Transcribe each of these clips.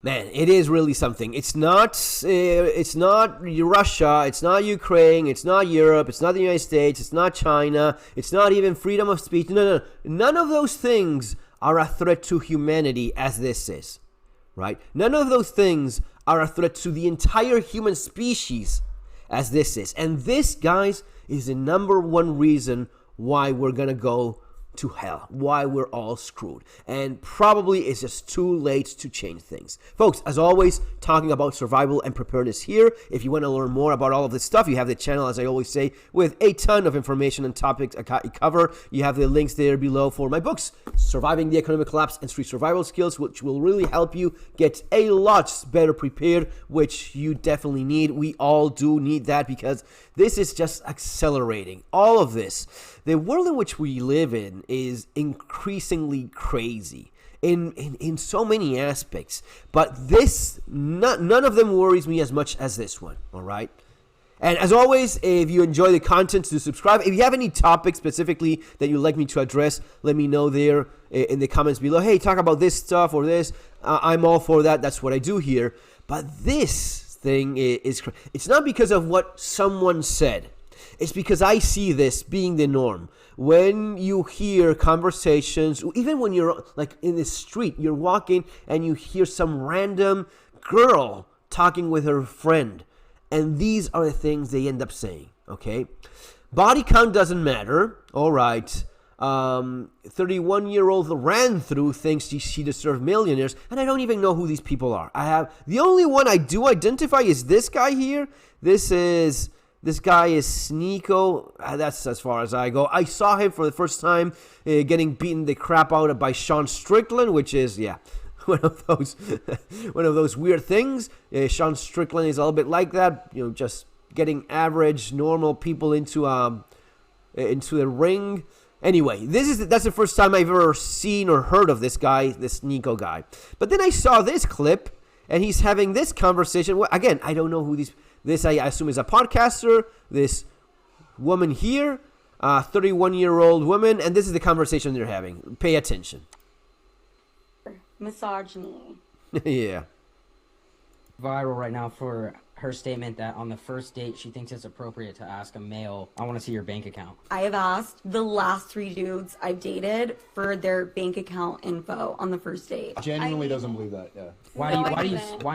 Man, it is really something. It's not Russia, it's not Ukraine, it's not Europe, it's not the United States, it's not China, it's not even freedom of speech. No. None of those things are a threat to humanity as this is, right? None of those things are a threat to the entire human species as this is. And this, guys, is the number one reason why we're going to go to hell, why we're all screwed, and probably it's just too late to change things. Folks, as always, talking about survival and preparedness here. If you want to learn more about all of this stuff, you have the channel, as I always say, with a ton of information and topics I cover. You have the links there below for my books, Surviving the Economic Collapse and Street Survival Skills, which will really help you get a lot better prepared, which you definitely need. We all do need that, because this is just accelerating. All of this, the world in which we live in is increasingly crazy in so many aspects, but this, none of them worries me as much as this one, all right? And as always, if you enjoy the content, do subscribe. If you have any topics specifically that you'd like me to address, let me know there in the comments below. Hey, talk about this stuff or this. I'm all for that. That's what I do here. But this thing is it's not because of what someone said. It's because I see this being the norm. When you hear conversations, even when you're like in the street, you're walking and you hear some random girl talking with her friend. And these are the things they end up saying, okay? Body count doesn't matter, all right. 31-year-old ran through thinks she deserves millionaires, and I don't even know who these people are. The only one I do identify is this guy here. This guy is Sneeko. That's as far as I go. I saw him for the first time getting beaten the crap out of by Sean Strickland, which is, yeah, one of those weird things. Sean Strickland is a little bit like that, you know, just getting average, normal people into the ring. Anyway, that's the first time I've ever seen or heard of this guy, this Sneeko guy. But then I saw this clip, and he's having this conversation. Well, again, I don't know who this I assume is a podcaster, this woman here, 31-year-old woman, and this is the conversation they're having. Pay attention. Misogyny. Yeah. Viral right now for her statement that on the first date she thinks it's appropriate to ask a male, I want to see your bank account. I have asked the last 3 dudes I've dated for their bank account info on the first date. Genuinely doesn't believe that, yeah. Why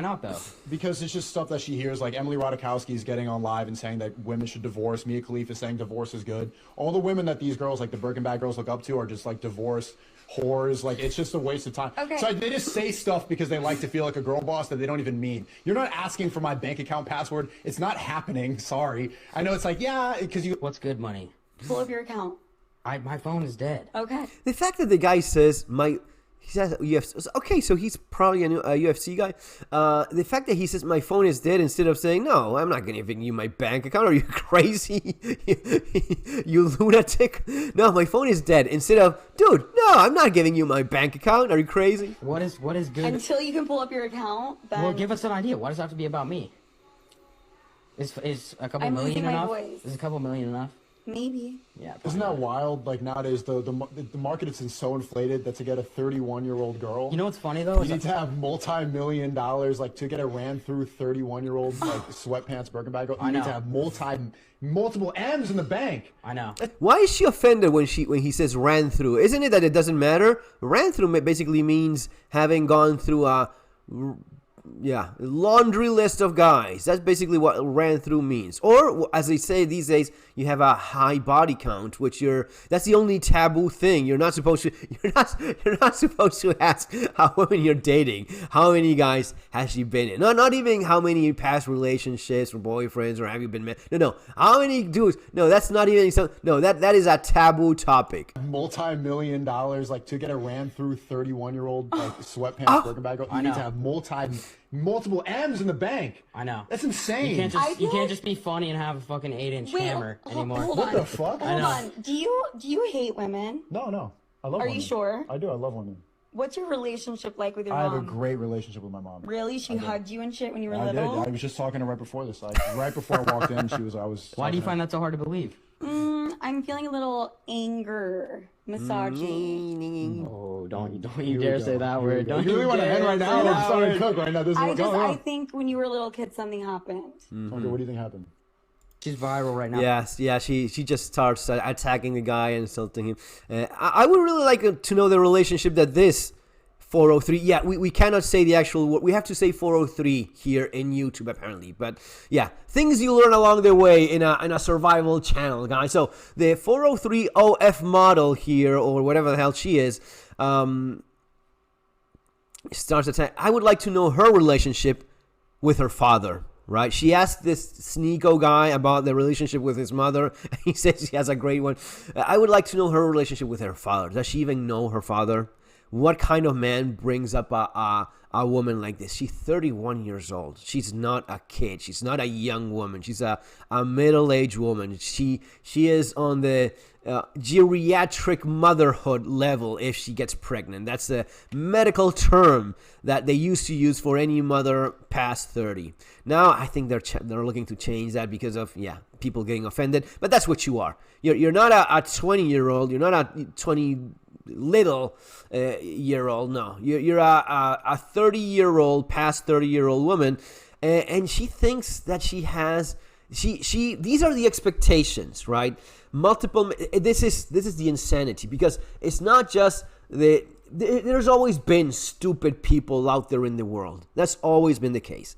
not though? Because it's just stuff that she hears, like Emily Ratajkowski's getting on live and saying that women should divorce. Mia Khalifa is saying divorce is good. All the women that these girls, like the Birkin bag girls, look up to are just like divorce whores. Like, it's just a waste of time. Okay. So they just say stuff because they like to feel like a girl boss that they don't even mean. You're not asking for my bank account password. It's not happening. Sorry. I know it's like, yeah, because you... What's good money? Pull up your account. My phone is dead. Okay. The fact that the guy says he says UFC. Okay, so he's probably a UFC guy. The fact that he says my phone is dead instead of saying no, I'm not giving you my bank account. Are you crazy? You lunatic? No, my phone is dead. Instead of, dude, no, I'm not giving you my bank account. Are you crazy? What is good? Until you can pull up your account, then... Well, give us an idea. Why does it have to be about me? Is a couple million enough? Is a couple million enough? Maybe. Yeah. Isn't that wild? Like, nowadays, the market is so inflated that to get a 31-year-old girl... You know what's funny, though? You need to have multi-million dollars, like, to get a ran-through 31-year-old, like, sweatpants Birkin bag. You need to have multiple M's in the bank. I know. Why is she offended when he says ran through? Isn't it that it doesn't matter? Ran through basically means having gone through a... Yeah, laundry list of guys. That's basically what ran through means. Or, as they say these days, you have a high body count, which that's the only taboo thing. You're not supposed to ask how women you're dating, how many guys has she been in. Not even how many past relationships or boyfriends or have you been met. No. How many dudes? No, that's not even no, that is a taboo topic. Multi-million dollars, like, to get a ran through 31-year-old, like, sweatpants Birkin bag. You need to have multiple M's in the bank. I know. That's insane. You can't just be funny and have a fucking 8-inch hammer anymore. What the fuck? Hold on. Do you hate women? No. I love women. Are you sure? I do. I love women. What's your relationship like with your mom? I have a great relationship with my mom. Really? She hugged you and shit when you were I little? did. I was just talking to her right before this. Like, right before I walked in, I was. Why do you find that so hard to believe? I I'm feeling a little anger, misogyny. Oh, don't you dare say that word. Don't You really want to end right now? We're starting to cook right now. This is what's going I on. think when you were a little kid, something happened. Okay, what do you think happened? She's viral right now. Yes, yeah, she just starts attacking the guy and insulting him. I would really like to know the relationship that this 403. Yeah, we cannot say the actual word. We have to say 403 here in YouTube apparently. But yeah, things you learn along the way in a survival channel, guys. So the 403 OF model here, or whatever the hell she is, starts attacking. I would like to know her relationship with her father. Right? She asked this Sneeko guy about the relationship with his mother. He says she has a great one. I would like to know her relationship with her father. Does she even know her father? What kind of man brings up a woman like this? She's 31 years old. She's not a kid. She's not a young woman. She's a middle-aged woman. She is on the geriatric motherhood level if she gets pregnant. That's a medical term that they used to use for any mother past 30. Now I think they're looking to change that because of people getting offended. But that's what you are. You're not a 20-year-old. You're not a 20 little year old. No, you're a 30-year-old, past 30-year-old woman, and she thinks that she has. These are the expectations, right? Multiple. This is the insanity, because it's not just there's always been stupid people out there in the world. That's always been the case.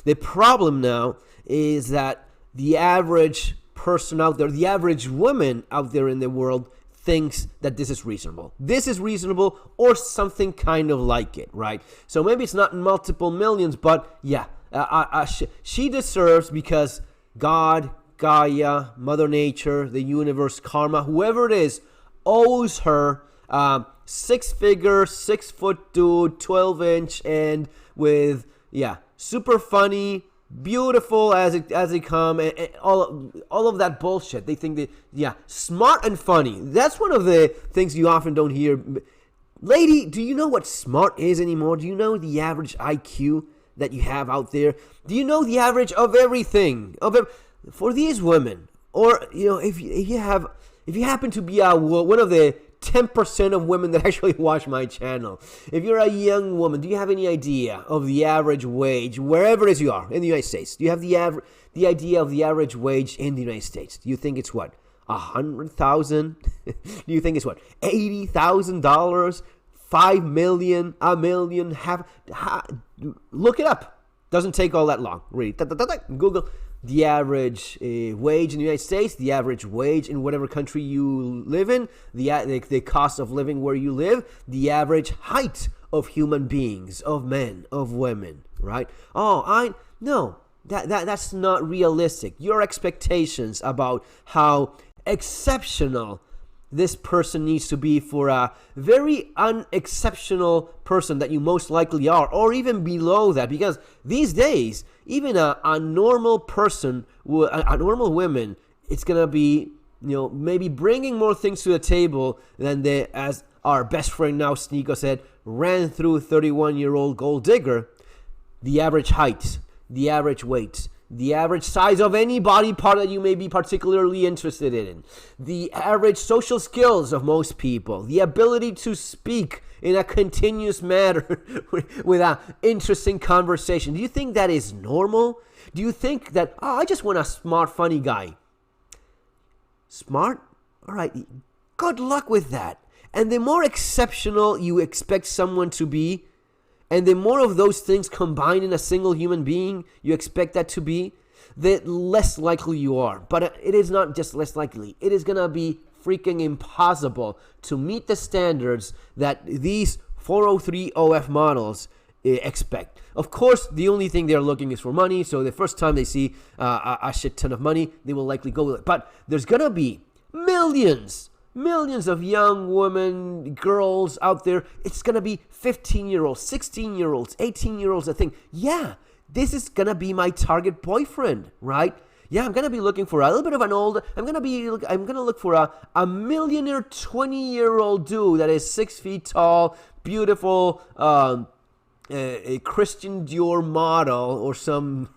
The problem now is that the average person out there, the average woman out there in the world, thinks that this is reasonable. This is reasonable, or something kind of like it, right? So maybe it's not multiple millions, but she deserves, because God, Gaia, Mother Nature, the universe, karma, whoever it is, owes her 6-figure, 6-foot dude, 12-inch, and with super funny, beautiful as they come, and all of that bullshit. They think that smart and funny. That's one of the things you often don't hear. Lady, do you know what smart is anymore? Do you know the average IQ that you have out there? Do you know the average of everything for these women? Or if you happen to be one of the 10% of women that actually watch my channel, if you're a young woman, do you have any idea of the average wage wherever it is you are in the United States? Do you have the idea of the average wage in the United States? Do you think it's what, 100,000? Do you think it's what, $80,000, 5 million, a million? Look it up. Doesn't take all that long. Read. Google the average wage in the United States, the average wage in whatever country you live in, the cost of living where you live, the average height of human beings, of men, of women, right? No, that's not realistic. Your expectations about how exceptional this person needs to be for a very unexceptional person that you most likely are, or even below that, because these days, even a normal person, a normal woman, it's gonna be, maybe bringing more things to the table than as our best friend now, Sneeko, said, ran through 31-year-old gold digger. The average height, the average weight, the average size of any body part that you may be particularly interested in, the average social skills of most people, the ability to speak in a continuous manner with an interesting conversation. Do you think that is normal? Do you think that, I just want a smart, funny guy? Smart? All right, good luck with that. And the more exceptional you expect someone to be, and the more of those things combined in a single human being you expect that to be, the less likely you are. But it is not just less likely. It is going to be freaking impossible to meet the standards that these 403 OF models expect. Of course, the only thing they're looking is for money. So the first time they see a shit ton of money, they will likely go with it. But there's going to be millions of young women, girls out there. It's going to be 15-year-olds, 16-year-olds, 18-year-olds that think, this is going to be my target boyfriend, right? Yeah, I'm going to be looking for a little bit of an old, I'm going to look for a millionaire 20-year-old dude that is 6 feet tall, beautiful, a Christian Dior model or some.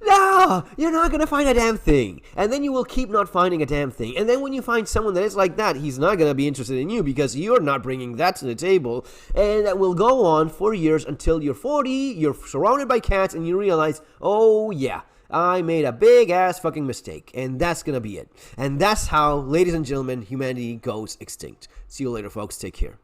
No, you're not going to find a damn thing. And then you will keep not finding a damn thing. And then when you find someone that is like that, he's not going to be interested in you because you're not bringing that to the table. And that will go on for years until you're 40, you're surrounded by cats, and you realize, oh yeah, I made a big ass fucking mistake. And that's going to be it. And that's how, ladies and gentlemen, humanity goes extinct. See you later, folks. Take care.